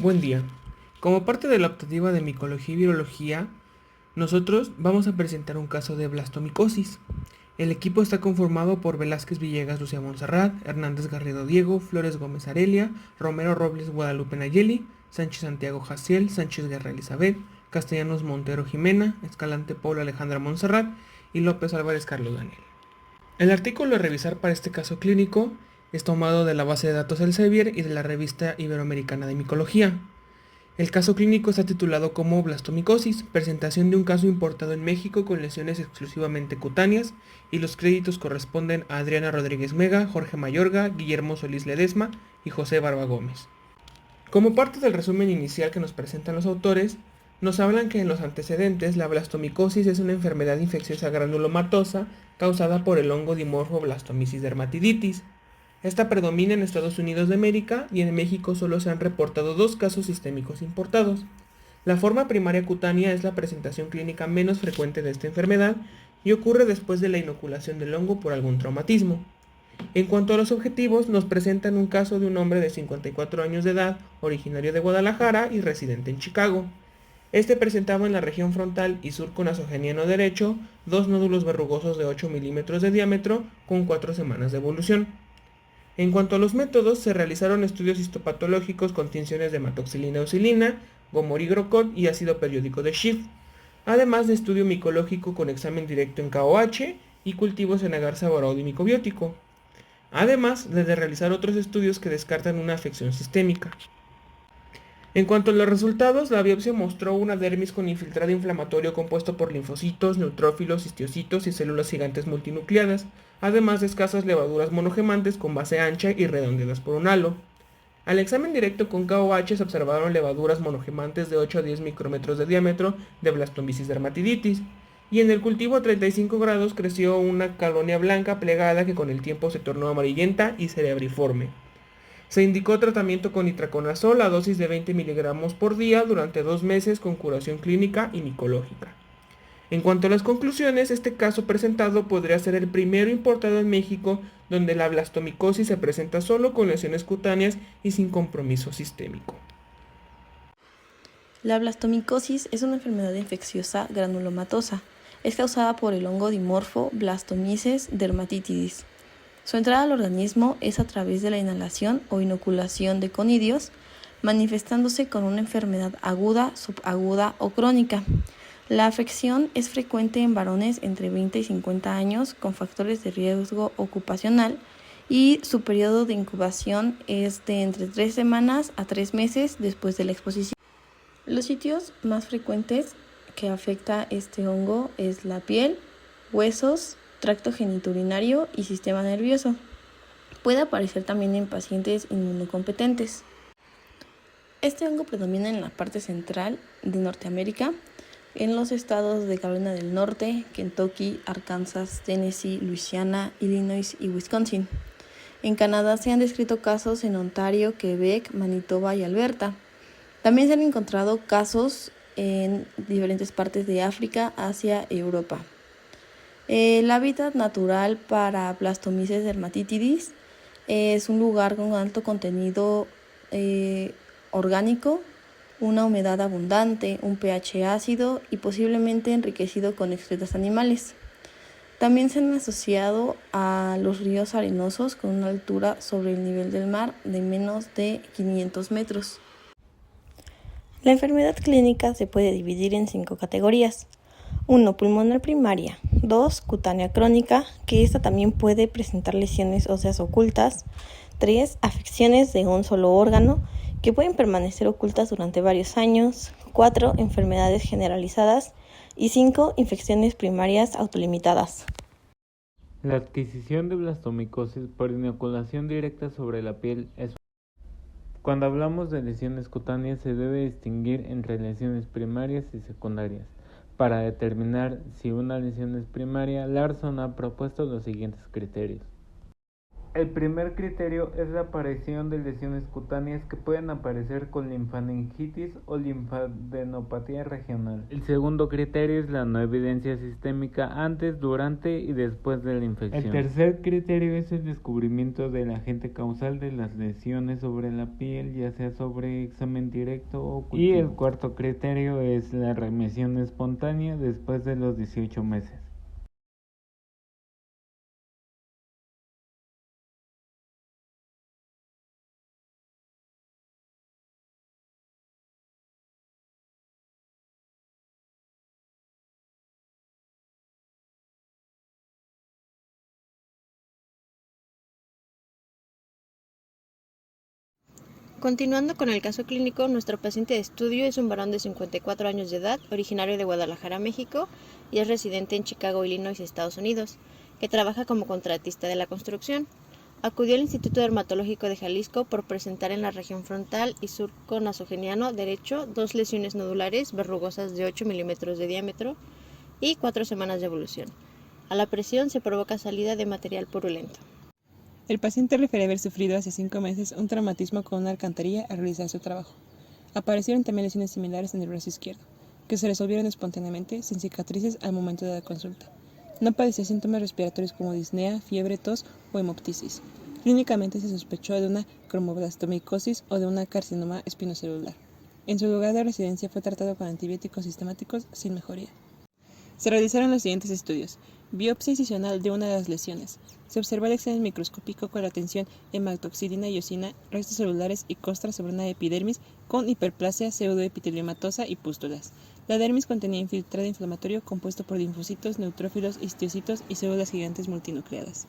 Buen día. Como parte de la optativa de micología y virología, nosotros vamos a presentar un caso de blastomicosis. El equipo está conformado por Velázquez Villegas Lucía Montserrat, Hernández Garrido Diego, Flores Gómez Arelia, Romero Robles Guadalupe Nayeli, Sánchez Santiago Jaciel, Sánchez Guerra Elizabeth, Castellanos Montero Jimena, Escalante Paula Alejandra Montserrat y López Álvarez Carlos Daniel. El artículo a revisar para este caso clínico es tomado de la base de datos Elsevier y de la revista Iberoamericana de Micología. El caso clínico está titulado como blastomicosis, presentación de un caso importado en México con lesiones exclusivamente cutáneas, y los créditos corresponden a Adriana Rodríguez Mega, Jorge Mayorga, Guillermo Solís Ledesma y José Barba Gómez. Como parte del resumen inicial que nos presentan los autores, nos hablan que en los antecedentes la blastomicosis es una enfermedad infecciosa granulomatosa causada por el hongo dimorfo Blastomyces dermatiditis. Esta predomina en Estados Unidos de América y en México solo se han reportado 2 casos sistémicos importados. La forma primaria cutánea es la presentación clínica menos frecuente de esta enfermedad y ocurre después de la inoculación del hongo por algún traumatismo. En cuanto a los objetivos, nos presentan un caso de un hombre de 54 años de edad, originario de Guadalajara y residente en Chicago. Este presentaba en la región frontal y surco nasogeniano derecho 2 nódulos verrugosos de 8 milímetros de diámetro con 4 semanas de evolución. En cuanto a los métodos, se realizaron estudios histopatológicos con tinciones de hematoxilina eucilina, gomorigrocot y ácido periódico de Schiff, además de estudio micológico con examen directo en KOH y cultivos en agar saborado y micobiótico, además de realizar otros estudios que descartan una afección sistémica. En cuanto a los resultados, la biopsia mostró una dermis con infiltrado inflamatorio compuesto por linfocitos, neutrófilos, histiocitos y células gigantes multinucleadas, además de escasas levaduras monogemantes con base ancha y redondeadas por un halo. Al examen directo con KOH se observaron levaduras monogemantes de 8 a 10 micrómetros de diámetro de Blastomyces dermatiditis, y en el cultivo a 35 grados creció una colonia blanca plegada que con el tiempo se tornó amarillenta y cerebriforme. Se indicó tratamiento con itraconazol a dosis de 20 miligramos por día durante 2 meses con curación clínica y micológica. En cuanto a las conclusiones, este caso presentado podría ser el primero importado en México donde la blastomicosis se presenta solo con lesiones cutáneas y sin compromiso sistémico. La blastomicosis es una enfermedad infecciosa granulomatosa. Es causada por el hongo dimorfo Blastomyces dermatitis. Su entrada al organismo es a través de la inhalación o inoculación de conidios, manifestándose con una enfermedad aguda, subaguda o crónica. La afección es frecuente en varones entre 20 y 50 años con factores de riesgo ocupacional y su periodo de incubación es de entre 3 semanas a 3 meses después de la exposición. Los sitios más frecuentes que afecta este hongo es la piel, huesos, tracto genitourinario y sistema nervioso. Puede aparecer también en pacientes inmunocompetentes. Este hongo predomina en la parte central de Norteamérica, en los estados de Carolina del Norte, Kentucky, Arkansas, Tennessee, Luisiana, Illinois y Wisconsin. En Canadá se han descrito casos en Ontario, Quebec, Manitoba y Alberta. También se han encontrado casos en diferentes partes de África, Asia y Europa. El hábitat natural para Blastomyces dermatitis es un lugar con alto contenido orgánico, una humedad abundante, un pH ácido y posiblemente enriquecido con excretas animales. También se han asociado a los ríos arenosos con una altura sobre el nivel del mar de menos de 500 metros. La enfermedad clínica se puede dividir en 5 categorías. 1. Pulmonar primaria. 2. Cutánea crónica, que esta también puede presentar lesiones óseas ocultas. 3. Afecciones de un solo órgano, que pueden permanecer ocultas durante varios años. 4. Enfermedades generalizadas. Y 5. Infecciones primarias autolimitadas. La adquisición de blastomicosis por inoculación directa sobre la piel es. Cuando hablamos de lesiones cutáneas se debe distinguir entre lesiones primarias y secundarias. Para determinar si una lesión es primaria, Larson ha propuesto los siguientes criterios. El primer criterio es la aparición de lesiones cutáneas que pueden aparecer con linfadengitis o linfadenopatía regional. El segundo criterio es la no evidencia sistémica antes, durante y después de la infección. El tercer criterio es el descubrimiento del agente causal de las lesiones sobre la piel, ya sea sobre examen directo o cultivo. Y el cuarto criterio es la remisión espontánea después de los 18 meses. Continuando con el caso clínico, nuestro paciente de estudio es un varón de 54 años de edad, originario de Guadalajara, México, y es residente en Chicago, Illinois, Estados Unidos, que trabaja como contratista de la construcción. Acudió al Instituto Dermatológico de Jalisco por presentar en la región frontal y surco nasogeniano derecho 2 lesiones nodulares verrugosas de 8 milímetros de diámetro y 4 semanas de evolución. A la presión se provoca salida de material purulento. El paciente refiere haber sufrido hace 5 meses un traumatismo con una alcantarilla al realizar su trabajo. Aparecieron también lesiones similares en el brazo izquierdo, que se resolvieron espontáneamente, sin cicatrices al momento de la consulta. No padecía síntomas respiratorios como disnea, fiebre, tos o hemoptisis. Clínicamente se sospechó de una cromoblastomicosis o de una carcinoma espinocelular. En su lugar de residencia fue tratado con antibióticos sistemáticos sin mejoría. Se realizaron los siguientes estudios. Biopsia incisional de una de las lesiones. Se observó el examen microscópico con la atención hematoxilina y eosina, restos celulares y costras sobre una epidermis con hiperplasia pseudoepiteliomatosa y pústulas. La dermis contenía infiltrado inflamatorio compuesto por linfocitos, neutrófilos, histiocitos y células gigantes multinucleadas.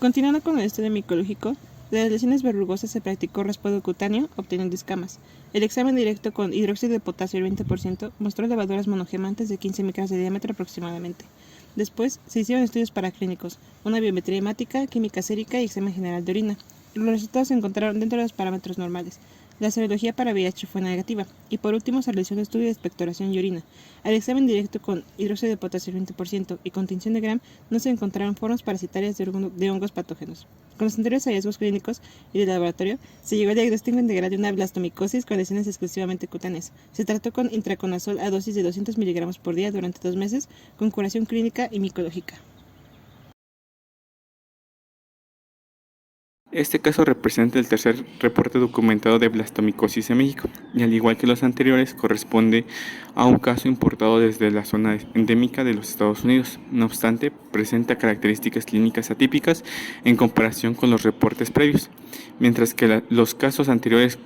Continuando con el estudio micológico, de las lesiones verrugosas se practicó raspado cutáneo, obteniendo escamas. El examen directo con hidróxido de potasio al 20% mostró levaduras monogemantes de 15 micras de diámetro aproximadamente. Después, se hicieron estudios paraclínicos, una biometría hemática, química sérica y examen general de orina. Los resultados se encontraron dentro de los parámetros normales. La serología para VIH fue negativa, y por último se realizó un estudio de expectoración y orina. Al examen directo con hidróxido de potasio al 20% y con tinción de Gram no se encontraron formas parasitarias de hongos patógenos. Con los anteriores hallazgos clínicos y de laboratorio, se llegó al diagnóstico integral de una blastomicosis con lesiones exclusivamente cutáneas. Se trató con intraconazol a dosis de 200 miligramos por día durante 2 meses, con curación clínica y micológica. Este caso representa el tercer reporte documentado de blastomicosis en México, y al igual que los anteriores, corresponde a un caso importado desde la zona endémica de los Estados Unidos. No obstante, presenta características clínicas atípicas en comparación con los reportes previos, mientras que los casos anteriores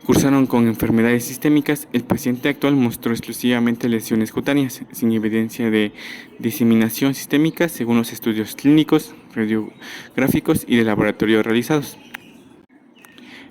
cursaron con enfermedades sistémicas. El paciente actual mostró exclusivamente lesiones cutáneas, sin evidencia de diseminación sistémica según los estudios clínicos, radiográficos y de laboratorio realizados.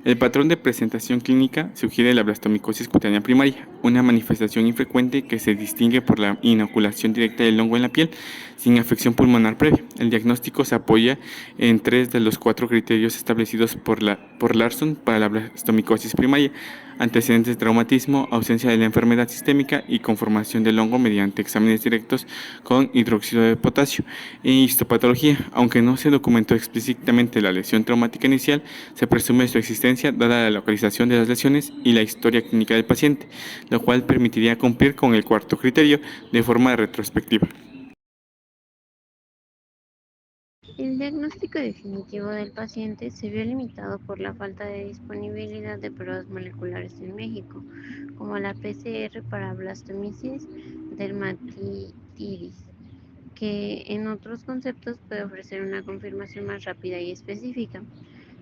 El patrón de presentación clínica sugiere la blastomicosis cutánea primaria, una manifestación infrecuente que se distingue por la inoculación directa del hongo en la piel sin afección pulmonar previa. El diagnóstico se apoya en 3 de los 4 criterios establecidos por Larson para la blastomicosis primaria: antecedentes de traumatismo, ausencia de la enfermedad sistémica y conformación del hongo mediante exámenes directos con hidróxido de potasio e histopatología. Aunque no se documentó explícitamente la lesión traumática inicial, se presume su existencia dada la localización de las lesiones y la historia clínica del paciente, lo cual permitiría cumplir con el cuarto criterio de forma retrospectiva. El diagnóstico definitivo del paciente se vio limitado por la falta de disponibilidad de pruebas moleculares en México, como la PCR para Blastomyces dermatitidis, que en otros conceptos puede ofrecer una confirmación más rápida y específica.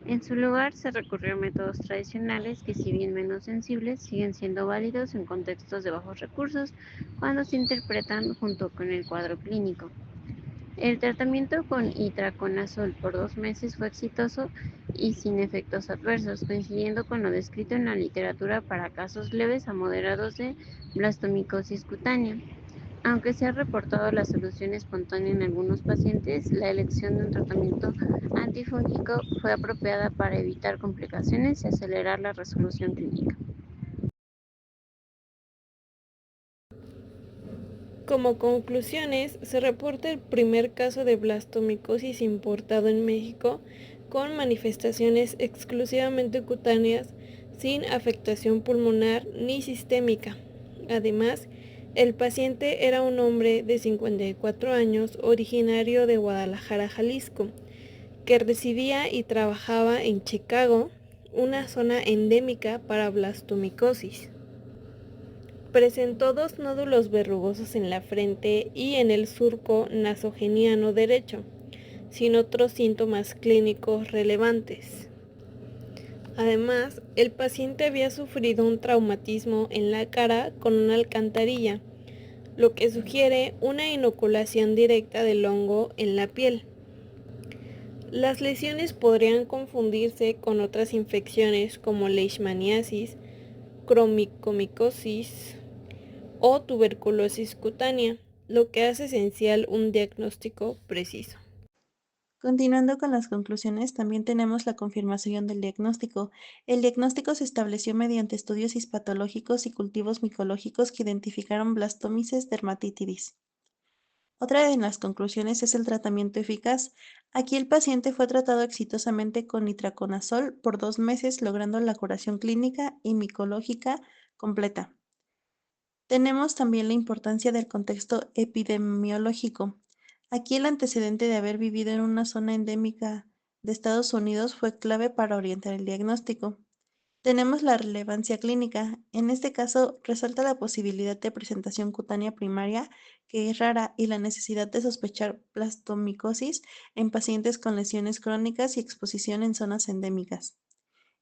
En su lugar, se recurrió a métodos tradicionales que, si bien menos sensibles, siguen siendo válidos en contextos de bajos recursos cuando se interpretan junto con el cuadro clínico. El tratamiento con itraconazol por 2 meses fue exitoso y sin efectos adversos, coincidiendo con lo descrito en la literatura para casos leves a moderados de blastomicosis cutánea. Aunque se ha reportado la solución espontánea en algunos pacientes, la elección de un tratamiento antifúngico fue apropiada para evitar complicaciones y acelerar la resolución clínica. Como conclusiones, se reporta el primer caso de blastomicosis importado en México con manifestaciones exclusivamente cutáneas sin afectación pulmonar ni sistémica. Además, el paciente era un hombre de 54 años originario de Guadalajara, Jalisco, que residía y trabajaba en Chicago, una zona endémica para blastomicosis. Presentó 2 nódulos verrugosos en la frente y en el surco nasogeniano derecho, sin otros síntomas clínicos relevantes. Además, el paciente había sufrido un traumatismo en la cara con una alcantarilla, lo que sugiere una inoculación directa del hongo en la piel. Las lesiones podrían confundirse con otras infecciones como leishmaniasis, cromicomicosis o tuberculosis cutánea, lo que hace esencial un diagnóstico preciso. Continuando con las conclusiones, también tenemos la confirmación del diagnóstico. El diagnóstico se estableció mediante estudios histopatológicos y cultivos micológicos que identificaron Blastomyces dermatitidis. Otra de las conclusiones es el tratamiento eficaz. Aquí el paciente fue tratado exitosamente con itraconazol por 2 meses, logrando la curación clínica y micológica completa. Tenemos también la importancia del contexto epidemiológico. Aquí el antecedente de haber vivido en una zona endémica de Estados Unidos fue clave para orientar el diagnóstico. Tenemos la relevancia clínica. En este caso, resalta la posibilidad de presentación cutánea primaria, que es rara, y la necesidad de sospechar blastomicosis en pacientes con lesiones crónicas y exposición en zonas endémicas.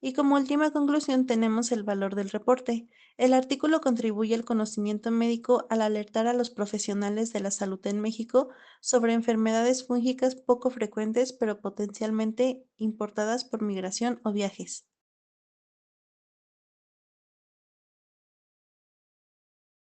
Y como última conclusión tenemos el valor del reporte. El artículo contribuye al conocimiento médico al alertar a los profesionales de la salud en México sobre enfermedades fúngicas poco frecuentes pero potencialmente importadas por migración o viajes.